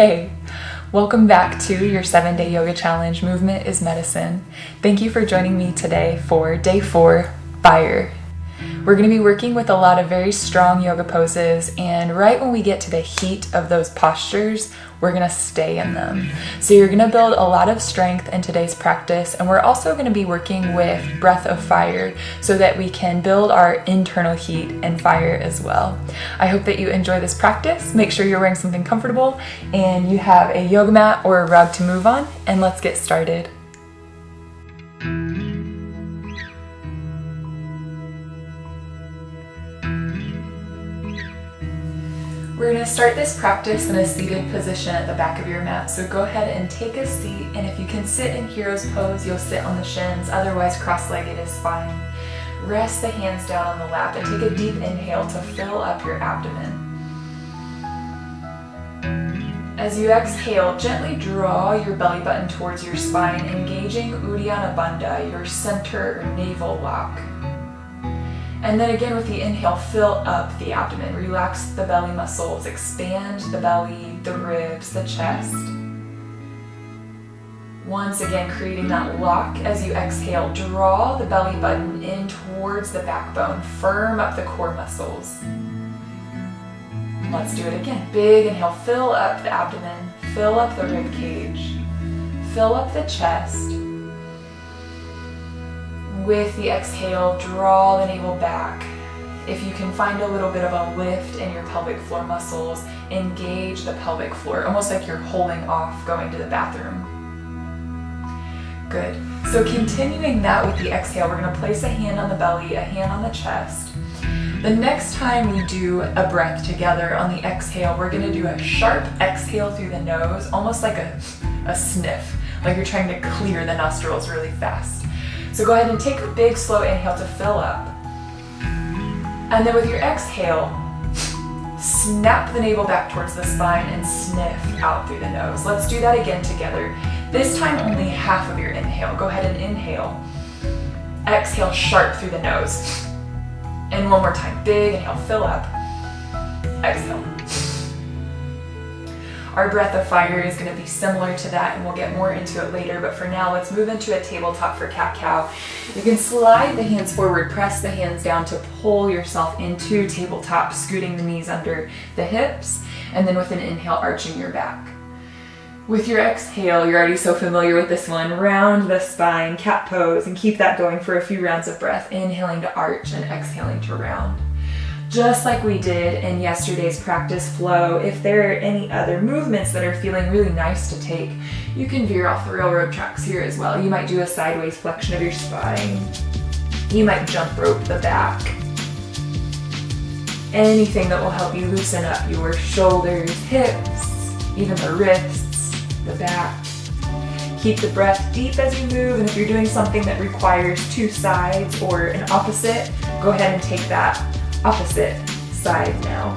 Hey, welcome back to your 7-day yoga challenge, Movement is Medicine. Thank you for joining me today for day 4, Fire. We're going to be working with a lot of very strong yoga poses, and right when we get to the heat of those postures, we're going to stay in them. So you're going to build a lot of strength in today's practice, and we're also going to be working with breath of fire so that we can build our internal heat and fire as well. I hope that you enjoy this practice. Make sure you're wearing something comfortable and you have a yoga mat or a rug to move on, and let's get started. We're going to start this practice in a seated position at the back of your mat, so go ahead and take a seat, and if you can sit in hero's pose, you'll sit on the shins, otherwise cross-legged is fine. Rest the hands down on the lap and take a deep inhale to fill up your abdomen. As you exhale, gently draw your belly button towards your spine, engaging Uddiyana Bandha, your center or navel lock. And then again with the inhale, fill up the abdomen, relax the belly muscles, expand the belly, the ribs, the chest. Once again, creating that lock as you exhale, draw the belly button in towards the backbone, firm up the core muscles. Let's do it again. Big inhale, fill up the abdomen, fill up the rib cage, fill up the chest. With the exhale, draw the navel back. If you can find a little bit of a lift in your pelvic floor muscles, engage the pelvic floor, almost like you're holding off going to the bathroom. Good. So continuing that with the exhale, we're going to place a hand on the belly, a hand on the chest. The next time we do a breath together on the exhale, we're going to do a sharp exhale through the nose, almost like a sniff, like you're trying to clear the nostrils really fast. So go ahead and take a big slow inhale to fill up. And then with your exhale, snap the navel back towards the spine and sniff out through the nose. Let's do that again together. This time only half of your inhale. Go ahead and inhale. Exhale sharp through the nose. And one more time. Big inhale, fill up. Exhale. Our breath of fire is going to be similar to that, and we'll get more into it later, but for now let's move into a tabletop for cat-cow. You can slide the hands forward, press the hands down to pull yourself into tabletop, scooting the knees under the hips, and then with an inhale, arching your back. With your exhale, you're already so familiar with this one, round the spine, cat pose, and keep that going for a few rounds of breath, inhaling to arch and exhaling to round. Just like we did in yesterday's practice flow, if there are any other movements that are feeling really nice to take, you can veer off the railroad tracks here as well. You might do a sideways flexion of your spine. You might jump rope the back. Anything that will help you loosen up your shoulders, hips, even the wrists, the back. Keep the breath deep as you move, and if you're doing something that requires two sides or an opposite, go ahead and take that opposite side now.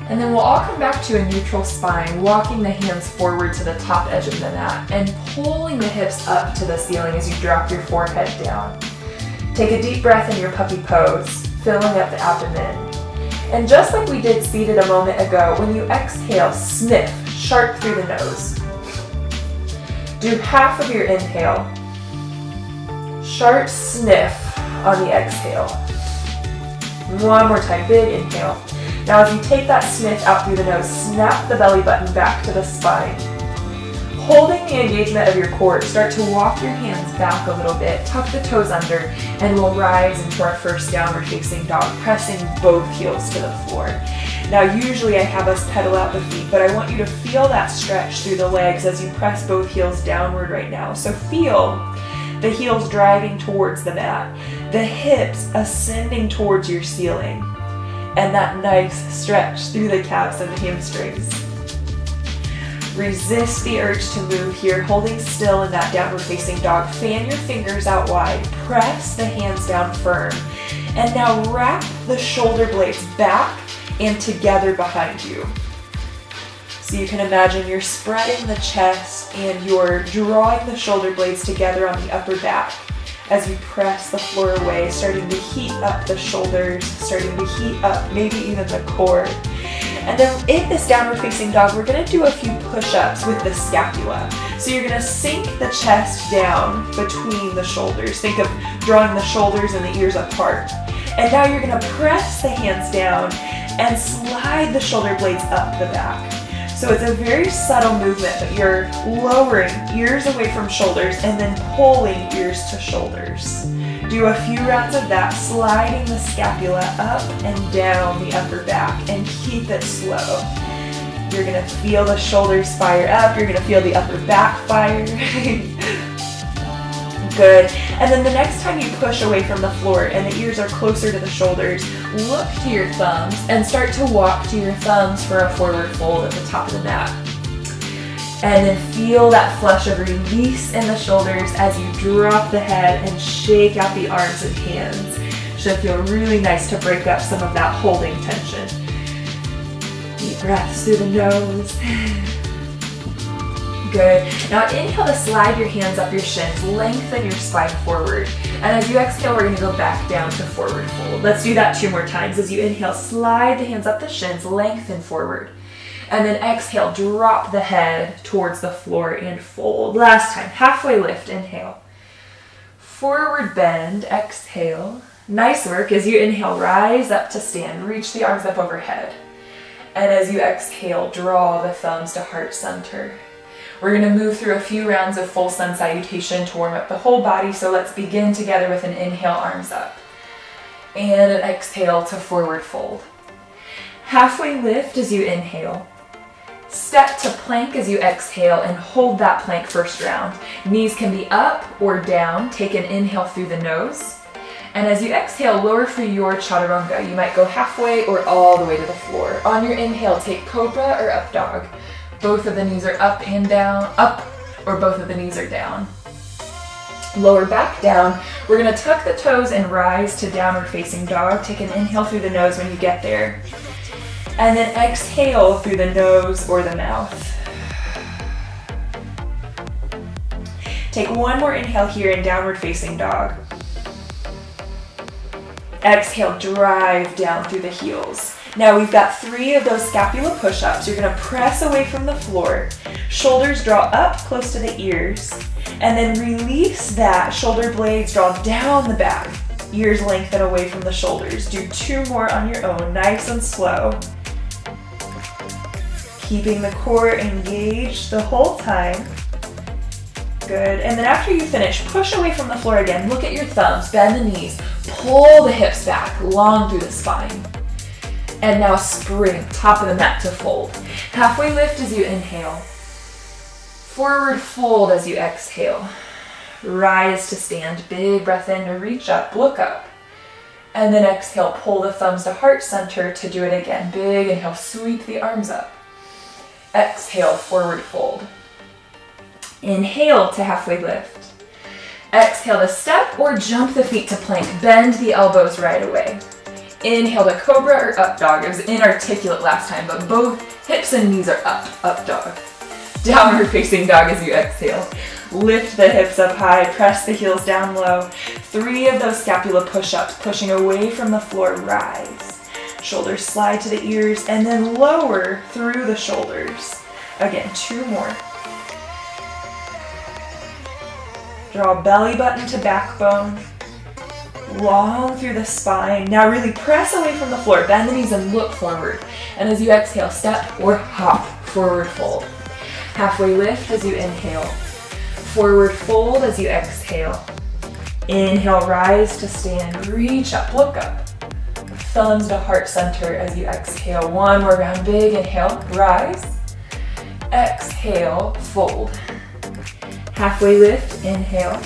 And then we'll all come back to a neutral spine, walking the hands forward to the top edge of the mat and pulling the hips up to the ceiling as you drop your forehead down. Take a deep breath in your puppy pose, filling up the abdomen. And just like we did seated a moment ago, when you exhale, sniff sharp through the nose. Do half of your inhale. Sharp sniff on the exhale. One more time, big inhale. Now as you take that sniff out through the nose, snap the belly button back to the spine. Holding the engagement of your core, start to walk your hands back a little bit, tuck the toes under, and we'll rise into our first downward facing dog, pressing both heels to the floor. Now usually I have us pedal out the feet, but I want you to feel that stretch through the legs as you press both heels downward right now. So feel the heels driving towards the mat, the hips ascending towards your ceiling, and that nice stretch through the calves and the hamstrings. Resist the urge to move here, holding still in that downward facing dog. Fan your fingers out wide, press the hands down firm, and now wrap the shoulder blades back and together behind you. So you can imagine you're spreading the chest and you're drawing the shoulder blades together on the upper back as you press the floor away, starting to heat up the shoulders, starting to heat up maybe even the core. And then in this downward facing dog, we're gonna do a few push-ups with the scapula. So you're gonna sink the chest down between the shoulders. Think of drawing the shoulders and the ears apart. And now you're gonna press the hands down and slide the shoulder blades up the back. So it's a very subtle movement, but you're lowering ears away from shoulders and then pulling ears to shoulders. Do a few rounds of that, sliding the scapula up and down the upper back, and keep it slow. You're gonna feel the shoulders fire up, you're gonna feel the upper back fire. Good. And then the next time you push away from the floor and the ears are closer to the shoulders, look to your thumbs and start to walk to your thumbs for a forward fold at the top of the mat. And then feel that flush of release in the shoulders as you drop the head and shake out the arms and hands. Should feel really nice to break up some of that holding tension. Deep breaths through the nose. Good. Now inhale to slide your hands up your shins, lengthen your spine forward. And as you exhale, we're going to go back down to forward fold. Let's do that 2 more times. As you inhale, slide the hands up the shins, lengthen forward. And then exhale, drop the head towards the floor and fold. Last time, halfway lift, inhale. Forward bend, exhale. Nice work. As you inhale, rise up to stand, reach the arms up overhead. And as you exhale, draw the thumbs to heart center. We're going to move through a few rounds of full sun salutation to warm up the whole body. So let's begin together with an inhale, arms up. And an exhale to forward fold. Halfway lift as you inhale. Step to plank as you exhale and hold that plank first round. Knees can be up or down. Take an inhale through the nose. And as you exhale, lower for your chaturanga. You might go halfway or all the way to the floor. On your inhale, take cobra or up dog. Both of the knees are up and down, up, or both of the knees are down. Lower back down. We're going to tuck the toes and rise to downward facing dog. Take an inhale through the nose when you get there. And then exhale through the nose or the mouth. Take one more inhale here in downward facing dog. Exhale, drive down through the heels. Now we've got 3 of those scapula push-ups. You're gonna press away from the floor. Shoulders draw up close to the ears. And then release that. Shoulder blades draw down the back. Ears lengthen away from the shoulders. Do 2 more on your own, nice and slow. Keeping the core engaged the whole time. Good. And then after you finish, push away from the floor again. Look at your thumbs, bend the knees, pull the hips back, long through the spine. And now spring, top of the mat to fold. Halfway lift as you inhale. Forward fold as you exhale. Rise to stand, big breath in to reach up, look up. And then exhale, pull the thumbs to heart center to do it again. Big inhale, sweep the arms up. Exhale, forward fold. Inhale to halfway lift. Exhale to step or jump the feet to plank. Bend the elbows right away. Inhale to cobra or up dog. It was inarticulate last time, but both hips and knees are up dog. Downward facing dog as you exhale. Lift the hips up high, press the heels down low. 3 of those scapula push-ups, pushing away from the floor, rise. Shoulders slide to the ears and then lower through the shoulders. Again, 2 more. Draw belly button to backbone. Long through the spine. Now really press away from the floor. Bend the knees and look forward. And as you exhale, step or hop, forward fold. Halfway lift as you inhale. Forward fold as you exhale. Inhale, rise to stand. Reach up, look up. Thumbs to heart center as you exhale. 1 more round, big inhale, rise. Exhale, fold. Halfway lift, inhale.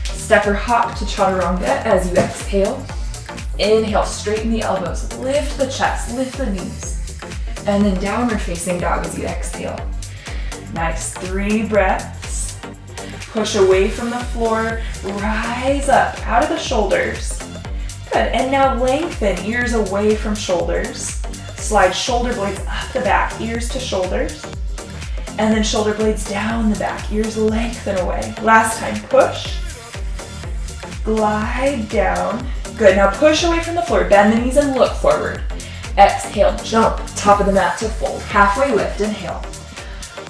Step or hop to chaturanga as you exhale. Inhale, straighten the elbows, lift the chest, lift the knees. And then downward facing dog as you exhale. Nice, 3 breaths. Push away from the floor, rise up, out of the shoulders. Good, and now lengthen, ears away from shoulders. Slide shoulder blades up the back, ears to shoulders. And then shoulder blades down the back, ears lengthen away. Last time, push. Glide down. Good, now push away from the floor, bend the knees and look forward. Exhale, jump, top of the mat to fold. Halfway lift, inhale.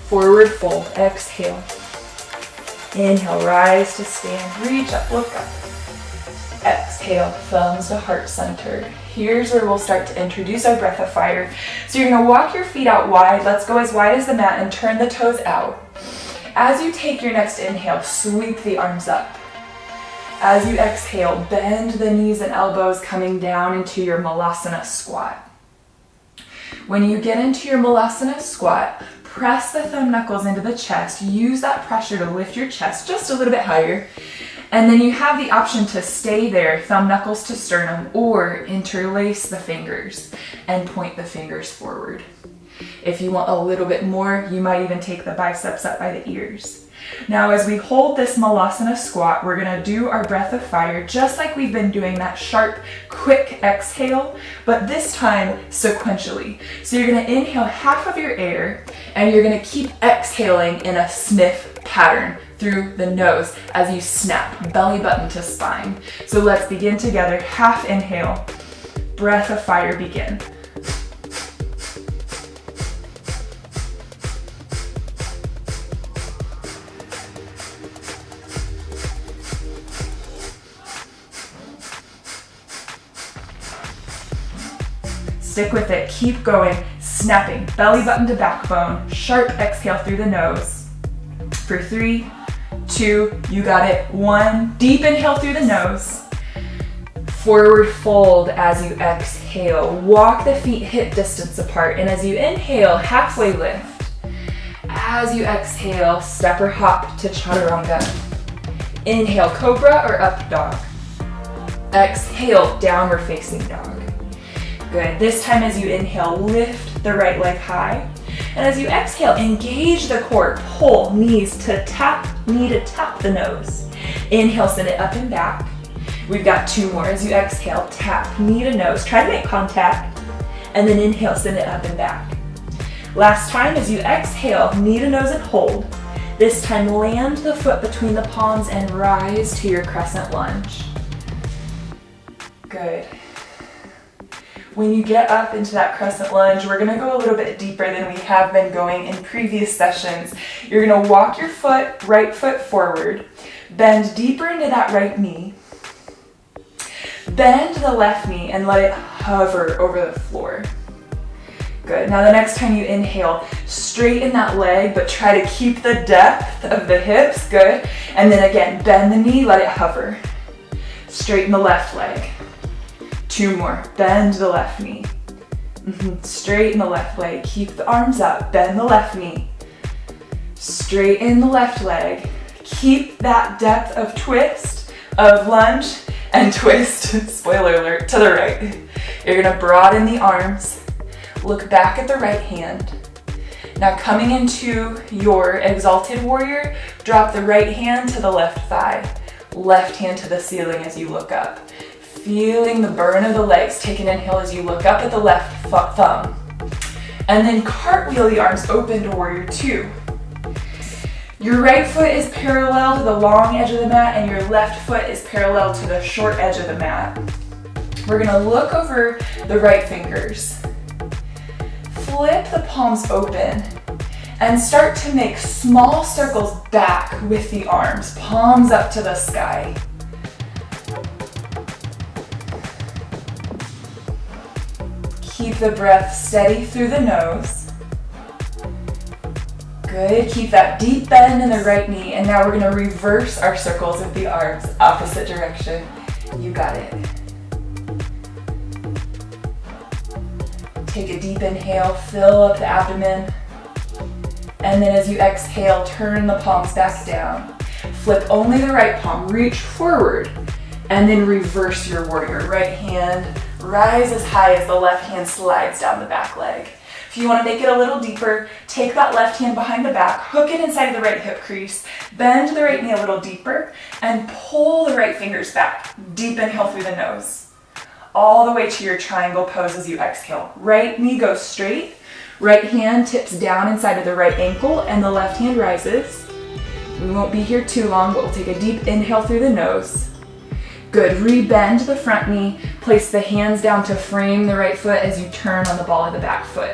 Forward fold, exhale. Inhale, rise to stand, reach up, look up. Exhale, thumbs to heart center. Here's where we'll start to introduce our breath of fire. So you're gonna walk your feet out wide. Let's go as wide as the mat and turn the toes out. As you take your next inhale, sweep the arms up. As you exhale, bend the knees and elbows coming down into your Malasana squat. When you get into your Malasana squat, press the thumb knuckles into the chest. Use that pressure to lift your chest just a little bit higher. And then you have the option to stay there, thumb knuckles to sternum, or interlace the fingers and point the fingers forward. If you want a little bit more, you might even take the biceps up by the ears. Now, as we hold this Malasana squat, we're gonna do our breath of fire just like we've been doing that sharp, quick exhale, but this time sequentially. So you're gonna inhale half of your air, and you're gonna keep exhaling in a sniff pattern through the nose as you snap, belly button to spine. So let's begin together. Half inhale, breath of fire, begin. Stick with it, keep going, snapping, belly button to backbone, sharp exhale through the nose. For 3, 2, you got it, 1, deep inhale through the nose. Forward fold as you exhale, walk the feet hip distance apart, and as you inhale, halfway lift. As you exhale, step or hop to chaturanga. Inhale, cobra or up dog. Exhale, downward facing dog. Good. This time as you inhale, lift the right leg high. And as you exhale, engage the core, pull knees to tap, knee to tap the nose. Inhale, send it up and back. We've got 2 more. As you exhale, tap, knee to nose. Try to make contact. And then inhale, send it up and back. Last time, as you exhale, knee to nose and hold. This time, land the foot between the palms and rise to your crescent lunge. Good. When you get up into that crescent lunge, we're gonna go a little bit deeper than we have been going in previous sessions. You're gonna walk your right foot forward, bend deeper into that right knee, bend the left knee and let it hover over the floor. Good. Now the next time you inhale, straighten that leg, but try to keep the depth of the hips. Good. And then again, bend the knee, let it hover. Straighten the left leg. 2 more. Bend the left knee. Straighten the left leg. Keep the arms up. Bend the left knee. Straighten the left leg. Keep that depth of twist, of lunge, and twist, spoiler alert, to the right. You're gonna broaden the arms. Look back at the right hand. Now coming into your exalted warrior, drop the right hand to the left thigh. Left hand to the ceiling as you look up. Feeling the burn of the legs. Take an inhale as you look up at the left thumb. And then cartwheel the arms open to warrior 2. Your right foot is parallel to the long edge of the mat and your left foot is parallel to the short edge of the mat. We're gonna look over the right fingers. Flip the palms open and start to make small circles back with the arms, palms up to the sky. Keep the breath steady through the nose. Good, keep that deep bend in the right knee, and now we're gonna reverse our circles with the arms, opposite direction. You got it. Take a deep inhale, fill up the abdomen, and then as you exhale, turn the palms back down. Flip only the right palm, reach forward, and then reverse your warrior. Right hand, rise as high as the left hand slides down the back leg. If you want to make it a little deeper, take that left hand behind the back, hook it inside of the right hip crease, bend the right knee a little deeper, and pull the right fingers back. Deep inhale through the nose. All the way to your triangle pose as you exhale. Right knee goes straight, right hand tips down inside of the right ankle, and the left hand rises. We won't be here too long, but we'll take a deep inhale through the nose. Good, re-bend the front knee, place the hands down to frame the right foot as you turn on the ball of the back foot.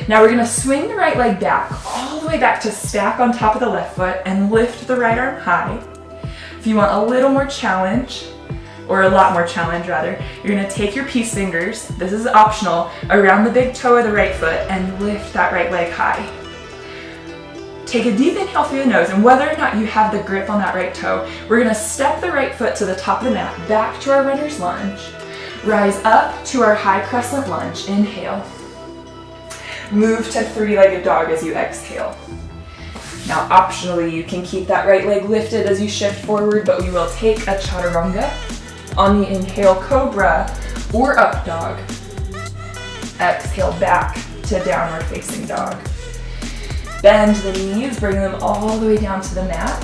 Now we're gonna swing the right leg back, all the way back to stack on top of the left foot and lift the right arm high. If you want a little more challenge, or a lot more challenge rather, you're gonna take your peace fingers, this is optional, around the big toe of the right foot and lift that right leg high. Take a deep inhale through the nose, and whether or not you have the grip on that right toe, we're gonna step the right foot to the top of the mat, back to our runner's lunge. Rise up to our high crescent lunge, inhale. Move to three-legged dog as you exhale. Now optionally, you can keep that right leg lifted as you shift forward, but we will take a chaturanga. On the inhale, cobra or up dog. Exhale, back to downward facing dog. Bend the knees, bring them all the way down to the mat.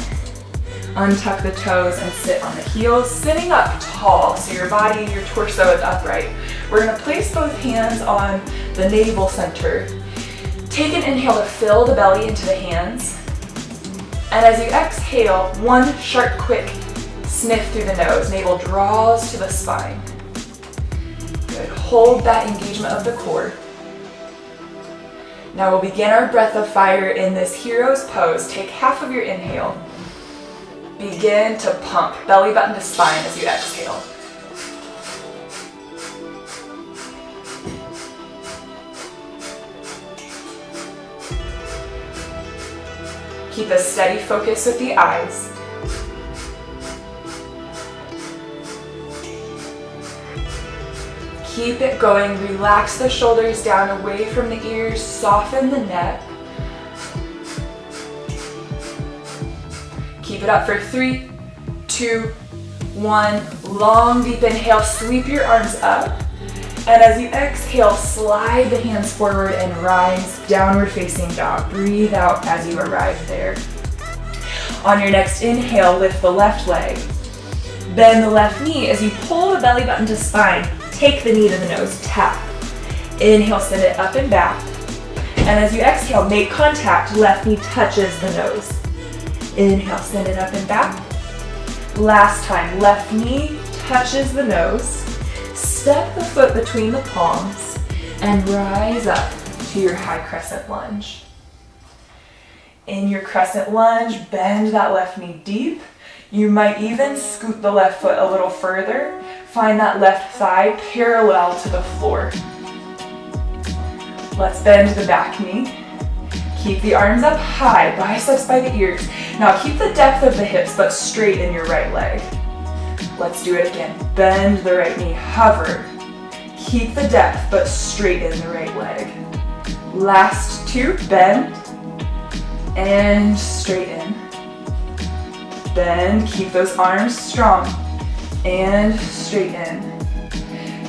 Untuck the toes and sit on the heels, sitting up tall so your body, your torso is upright. We're gonna place both hands on the navel center. Take an inhale to fill the belly into the hands. And as you exhale, one sharp, quick sniff through the nose. Navel draws to the spine. Good, hold that engagement of the core. Now we'll begin our breath of fire in this hero's pose. Take half of your inhale. Begin to pump, belly button to spine as you exhale. Keep a steady focus with the eyes. Keep it going, relax the shoulders down away from the ears, soften the neck. Keep it up for 3, 2, 1. Long, deep inhale, sweep your arms up. And as you exhale, slide the hands forward and rise, downward facing dog. Breathe out as you arrive there. On your next inhale, lift the left leg. Bend the left knee as you pull the belly button to spine. Take the knee to the nose, tap. Inhale, send it up and back. And as you exhale, make contact, left knee touches the nose. Inhale, send it up and back. Last time, left knee touches the nose. Step the foot between the palms and rise up to your high crescent lunge. In your crescent lunge, bend that left knee deep. You might even scoot the left foot a little further. Find that left thigh parallel to the floor. Let's bend the back knee. Keep the arms up high, biceps by the ears. Now keep the depth of the hips, but straight in your right leg. Let's do it again. Bend the right knee, hover. Keep the depth, but straight in the right leg. Last two, bend and straight in. Bend, keep those arms strong and straight in.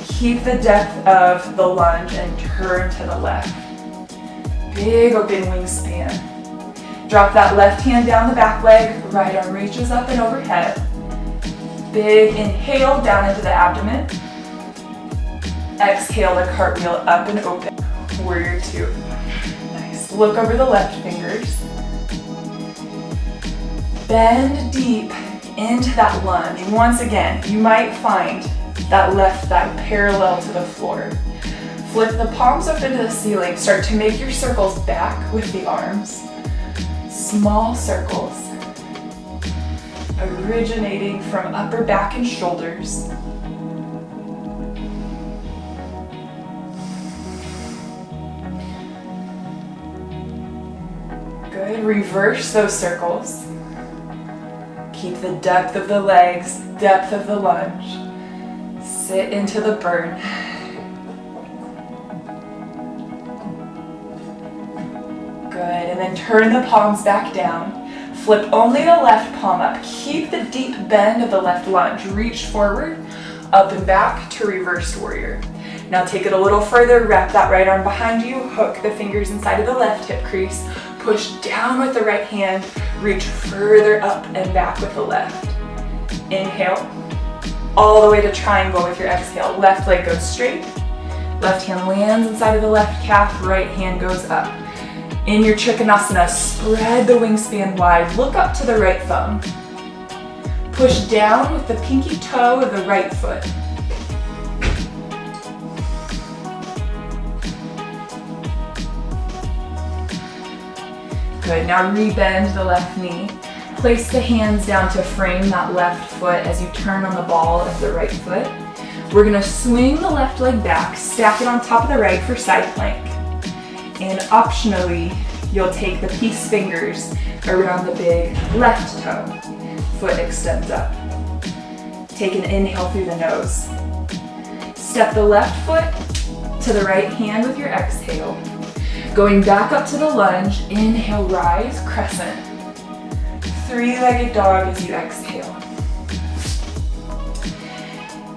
Keep the depth of the lunge and turn to the left. Big open wingspan. Drop that left hand down the back leg, right arm reaches up and overhead. Big inhale down into the abdomen. Exhale to cartwheel up and open. Warrior two. Nice. Look over the left fingers. Bend deep into that lunge. Once again, you might find that left thigh parallel to the floor. Flip the palms up into the ceiling. Start to make your circles back with the arms. Small circles. Originating from upper back and shoulders. Good. Reverse those circles. Keep the depth of the legs, depth of the lunge. Sit into the burn. Good, and then turn the palms back down. Flip only the left palm up. Keep the deep bend of the left lunge. Reach forward, up and back to reversed warrior. Now take it a little further, wrap that right arm behind you, hook the fingers inside of the left hip crease, push down with the right hand, reach further up and back with the left. Inhale, all the way to triangle with your exhale. Left leg goes straight, left hand lands inside of the left calf, right hand goes up. In your Trikonasana, spread the wingspan wide, look up to the right thumb. Push down with the pinky toe of the right foot. Good, now rebend the left knee. Place the hands down to frame that left foot as you turn on the ball of the right foot. We're gonna swing the left leg back, stack it on top of the right for side plank. And optionally, you'll take the peace fingers around the big left toe. Foot extends up. Take an inhale through the nose. Step the left foot to the right hand with your exhale. Going back up to the lunge, inhale, rise, crescent. Three-legged dog as you exhale.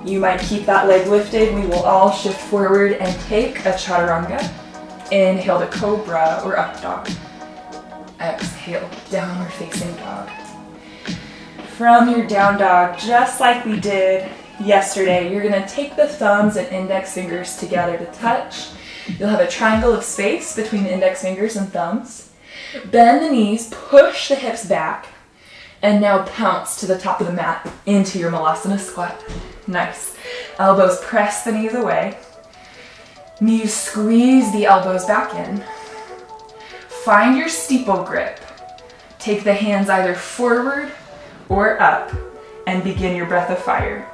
You might keep that leg lifted. We will all shift forward and take a chaturanga. Inhale to cobra or up dog. Exhale, downward facing dog. From your down dog, just like we did yesterday, you're gonna take the thumbs and index fingers together to touch. You'll have a triangle of space between the index fingers and thumbs. Bend the knees, push the hips back, and now pounce to the top of the mat into your malasana squat. Nice. Elbows press the knees away. Knees squeeze the elbows back in. Find your steeple grip. Take the hands either forward or up and begin your breath of fire.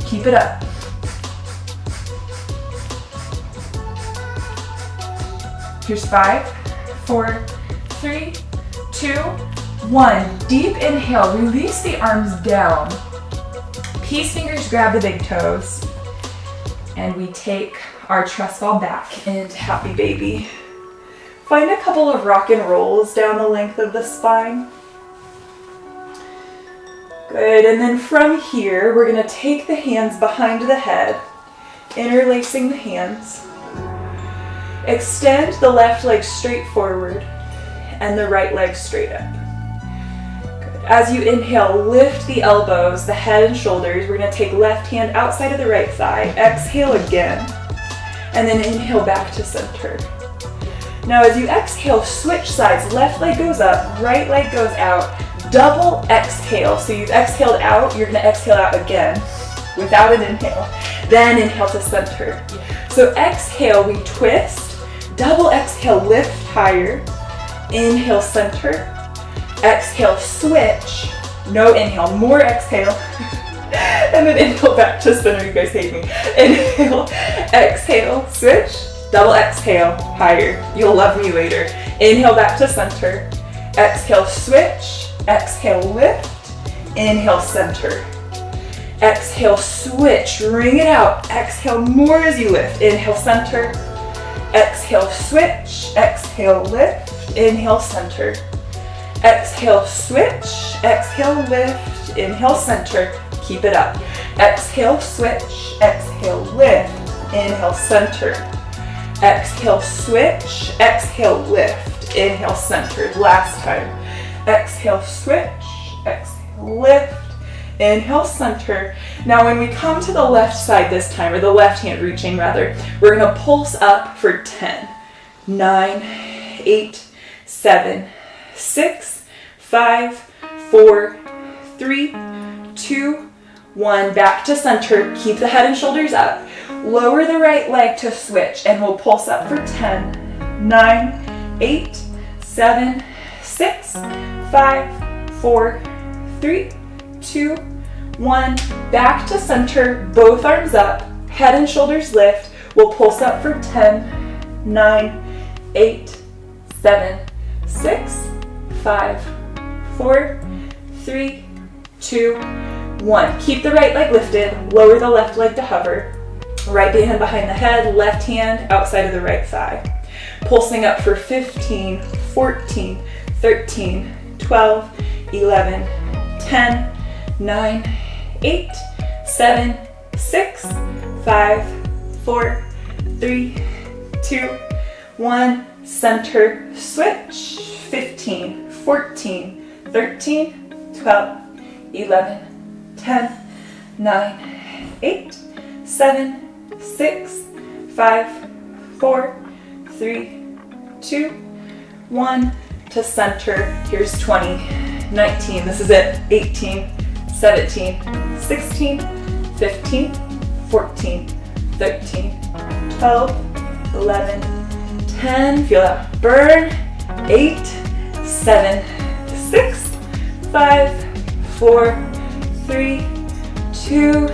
Keep it up. Here's 5, 4, 3, 2, 1. Deep inhale, release the arms down. Peace fingers grab the big toes. And we take our trust ball back into happy baby. Find a couple of rock and rolls down the length of the spine. Good, and then from here, we're gonna take the hands behind the head, interlacing the hands. Extend the left leg straight forward and the right leg straight up. Good. As you inhale, lift the elbows, the head and shoulders. We're gonna take left hand outside of the right thigh. Exhale again, and then inhale back to center. Now as you exhale, switch sides. Left leg goes up, right leg goes out. Double exhale. So you've exhaled out, you're gonna exhale out again without an inhale. Then inhale to center. So exhale, we twist. Double exhale, lift higher. Inhale, center. Exhale, switch. No inhale, more exhale. And then inhale back to center. You guys hate me. Inhale, exhale, switch. Double exhale, higher. You'll love me later. Inhale back to center. Exhale, switch. Exhale, lift. Inhale, center. Exhale, switch. Ring it out. Exhale more as you lift. Inhale, center. Exhale, switch. Exhale, lift. Inhale, center. Exhale, switch. Exhale, lift. Inhale, center. Keep it up. Exhale, switch. Exhale, lift. Inhale, center. Exhale, switch. Exhale, lift. Inhale, center. Last time. Exhale, switch. Exhale, lift. Inhale, center. Now when we come to the left side this time, or the left hand reaching rather, we're gonna pulse up for 10, 9, 8, 7, 6, 5, 4, 3, 2, 1. Back to center. Keep the head and shoulders up. Lower the right leg to switch, and we'll pulse up for 10, 9, 8, 7, 6, 5, 4, 3, 2, 1. Back to center, both arms up, head and shoulders lift. We'll pulse up for 10, 9, 8, 7, 6, 5, 4, 3, 2, 1. Keep the right leg lifted, lower the left leg to hover. Right hand behind the head, left hand outside of the right thigh. Pulsing up for 15, 14, 13, 12, 11, 10, 9, 8, 7, 6, 5, 4, 3, 2, 1. center, switch. 15, 14, 13, 12, 11, 10, 9, 8, 7, 6, 5, 4, 3, 2, 1. To center. Here's 20, 19, this is it. 18, 17, 16, 15, 14, 13, 12, 11, 10. Feel that burn. 8, 7, 6, 5, 4, 3, 2,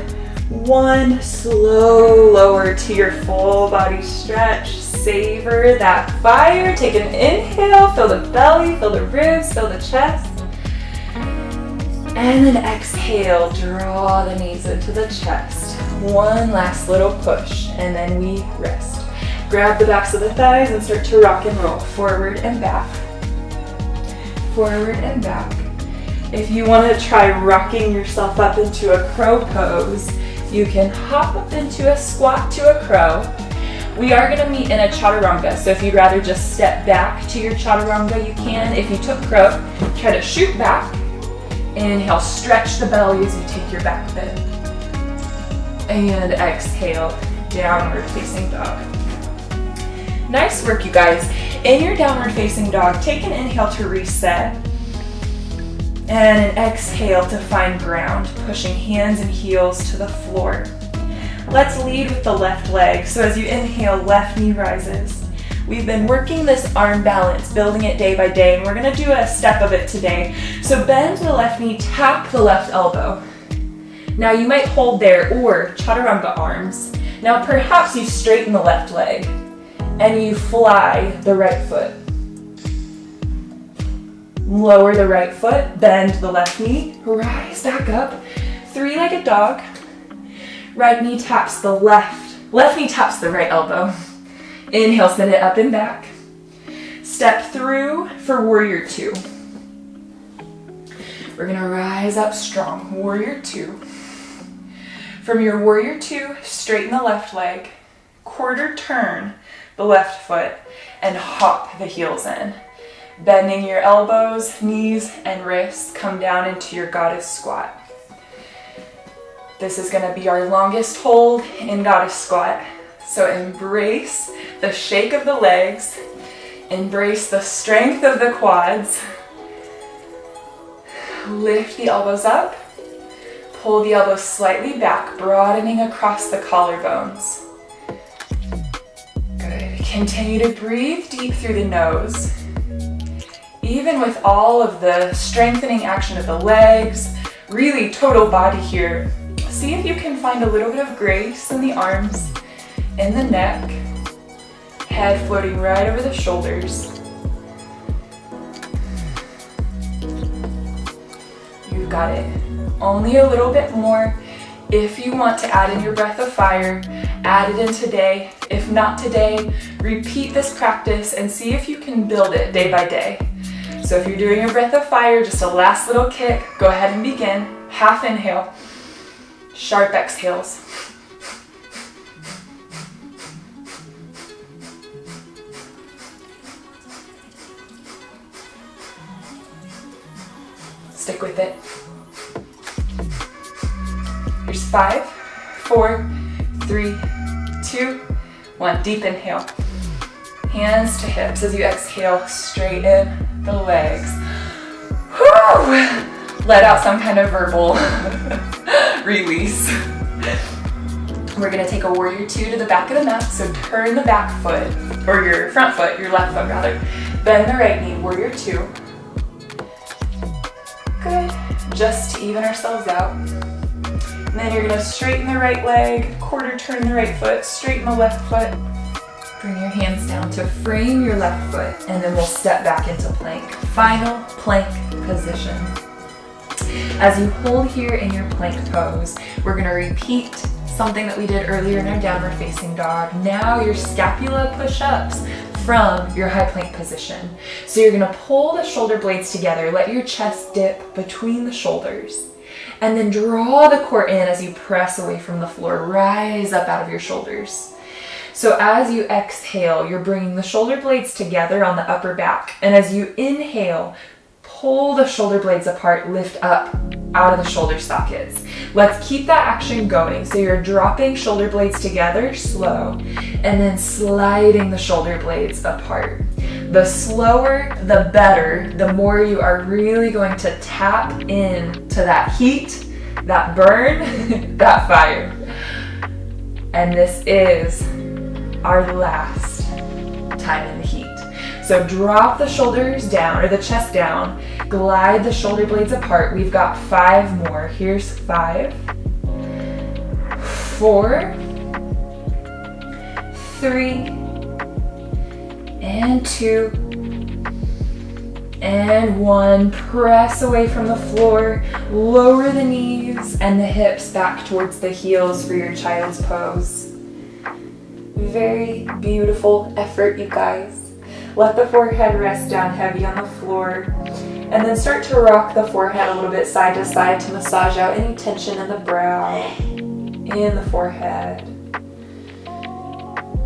1. Slow lower to your full body stretch. Savor that fire. Take an inhale, fill the belly, fill the ribs, fill the chest. And then exhale, draw the knees into the chest. One last little push, and then we rest. Grab the backs of the thighs and start to rock and roll. Forward and back. Forward and back. If you want to try rocking yourself up into a crow pose, you can hop up into a squat to a crow. We are going to meet in a chaturanga, so if you'd rather just step back to your chaturanga, you can. If you took crow, try to shoot back. Inhale, stretch the belly as you take your back bend. And exhale, downward facing dog. Nice work, you guys. In your downward facing dog, take an inhale to reset. And an exhale to find ground, pushing hands and heels to the floor. Let's lead with the left leg. So as you inhale, left knee rises. We've been working this arm balance, building it day by day, and we're gonna do a step of it today. So bend the left knee, tap the left elbow. Now you might hold there or chaturanga arms. Now perhaps you straighten the left leg and you fly the right foot. Lower the right foot, bend the left knee, rise back up, three-legged dog. Right knee taps the left knee taps the right elbow. Inhale, send it up and back. Step through for warrior two. We're gonna rise up strong, warrior two. From your warrior two, straighten the left leg, quarter turn the left foot, and hop the heels in. Bending your elbows, knees, and wrists, come down into your goddess squat. This is going to be our longest hold in goddess squat. So embrace the shake of the legs, embrace the strength of the quads. Lift the elbows up, pull the elbows slightly back, broadening across the collarbones. Good. Continue to breathe deep through the nose. Even with all of the strengthening action of the legs, really total body here, see if you can find a little bit of grace in the arms, in the neck, head floating right over the shoulders. You've got it. Only a little bit more. If you want to add in your breath of fire, add it in today. If not today, repeat this practice and see if you can build it day by day. So if you're doing your breath of fire, just a last little kick, go ahead and begin. Half inhale, sharp exhales. Stick with it. Here's 5, 4, 3, 2, 1. Deep inhale. Hands to hips as you exhale, straighten the legs. Whew! Let out some kind of verbal release. We're gonna take a warrior two to the back of the mat. So turn the back foot, or your front foot, your left foot rather. Bend the right knee, warrior two. Good. Just to even ourselves out. And then you're gonna straighten the right leg, quarter turn the right foot, straighten the left foot. Bring your hands down to frame your left foot, and then we'll step back into plank. Final plank position. As you hold here in your plank pose, we're gonna repeat something that we did earlier in our downward facing dog. Now your scapula push-ups from your high plank position. So you're gonna pull the shoulder blades together, let your chest dip between the shoulders, and then draw the core in as you press away from the floor. Rise up out of your shoulders. So as you exhale, you're bringing the shoulder blades together on the upper back. And as you inhale, pull the shoulder blades apart, lift up out of the shoulder sockets. Let's keep that action going. So you're dropping shoulder blades together, slow, and then sliding the shoulder blades apart. The slower, the better, the more you are really going to tap into that heat, that burn, that fire. And this is our last time in the heat. So drop the shoulders down, or the chest down, glide the shoulder blades apart. We've got 5 more. Here's 5, 4, 3, and 2, and 1. Press away from the floor, lower the knees and the hips back towards the heels for your child's pose. Very beautiful effort, you guys. Let the forehead rest down heavy on the floor, and then start to rock the forehead a little bit side to side to massage out any tension in the brow, in the forehead.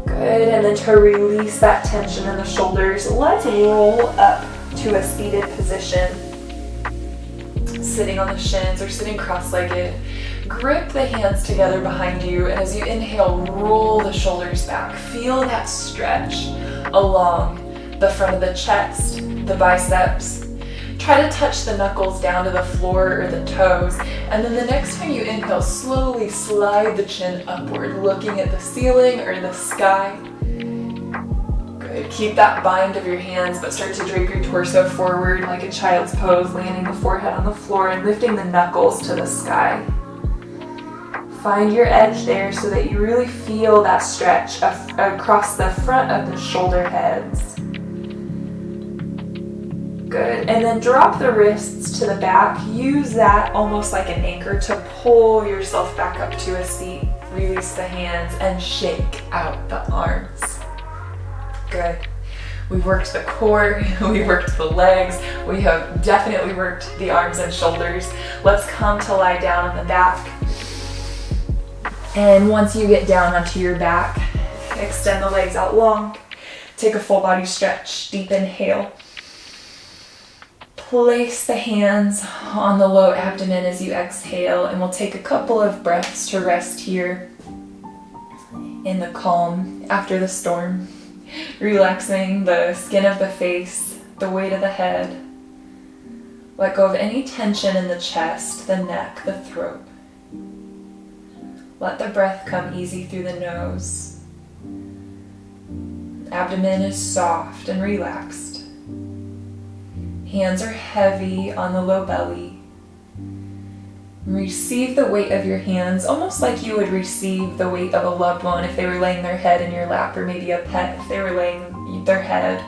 Good, and then to release that tension in the shoulders, let's roll up to a seated position, sitting on the shins or sitting cross-legged. Grip the hands together behind you, and as you inhale, roll the shoulders back. Feel that stretch along the front of the chest, the biceps. Try to touch the knuckles down to the floor or the toes, and then the next time you inhale, slowly slide the chin upward, looking at the ceiling or the sky. Good. Keep that bind of your hands, but start to drape your torso forward like a child's pose, landing the forehead on the floor and lifting the knuckles to the sky. Find your edge there so that you really feel that stretch across the front of the shoulder heads. Good, and then drop the wrists to the back. Use that almost like an anchor to pull yourself back up to a seat. Release the hands and shake out the arms. Good. We've worked the core, we worked the legs, we have definitely worked the arms and shoulders. Let's come to lie down on the back. And once you get down onto your back, extend the legs out long. Take a full body stretch, deep inhale. Place the hands on the low abdomen as you exhale, and we'll take a couple of breaths to rest here in the calm after the storm. Relaxing the skin of the face, the weight of the head. Let go of any tension in the chest, the neck, the throat. Let the breath come easy through the nose. Abdomen is soft and relaxed. Hands are heavy on the low belly. Receive the weight of your hands, almost like you would receive the weight of a loved one if they were laying their head in your lap, or maybe a pet if they were laying their head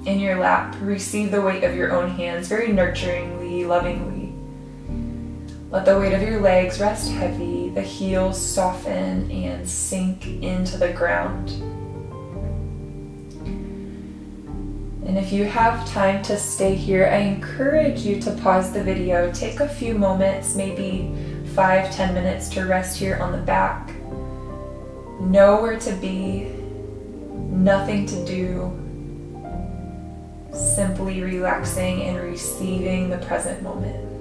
in your lap. Receive the weight of your own hands, very nurturingly, lovingly. Let the weight of your legs rest heavy, the heels soften and sink into the ground. And if you have time to stay here, I encourage you to pause the video, take a few moments, maybe 5-10 minutes to rest here on the back. Know where to be, nothing to do, simply relaxing and receiving the present moment.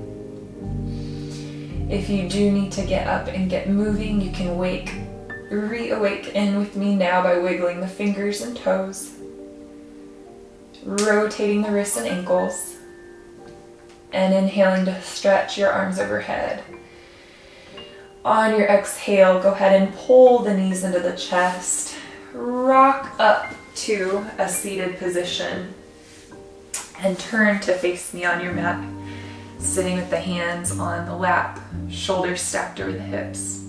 If you do need to get up and get moving, you can reawaken with me now by wiggling the fingers and toes, rotating the wrists and ankles, and inhaling to stretch your arms overhead. On your exhale, go ahead and pull the knees into the chest, rock up to a seated position, and turn to face me on your mat, sitting with the hands on the lap, shoulders stacked over the hips.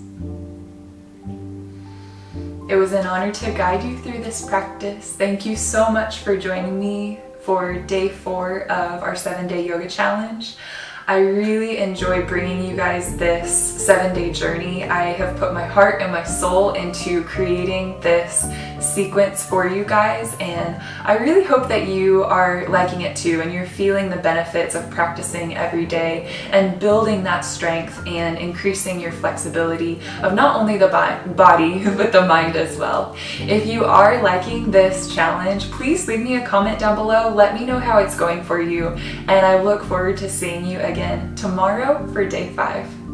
It was an honor to guide you through this practice. Thank you so much for joining me for day 4 of our 7-day yoga challenge. I really enjoy bringing you guys this 7-day journey. I have put my heart and my soul into creating this sequence for you guys, and I really hope that you are liking it too, and you're feeling the benefits of practicing every day and building that strength and increasing your flexibility of not only the body but the mind as well. If you are liking this challenge, please leave me a comment down below. Let me know how it's going for you, and I look forward to seeing you again tomorrow for day 5.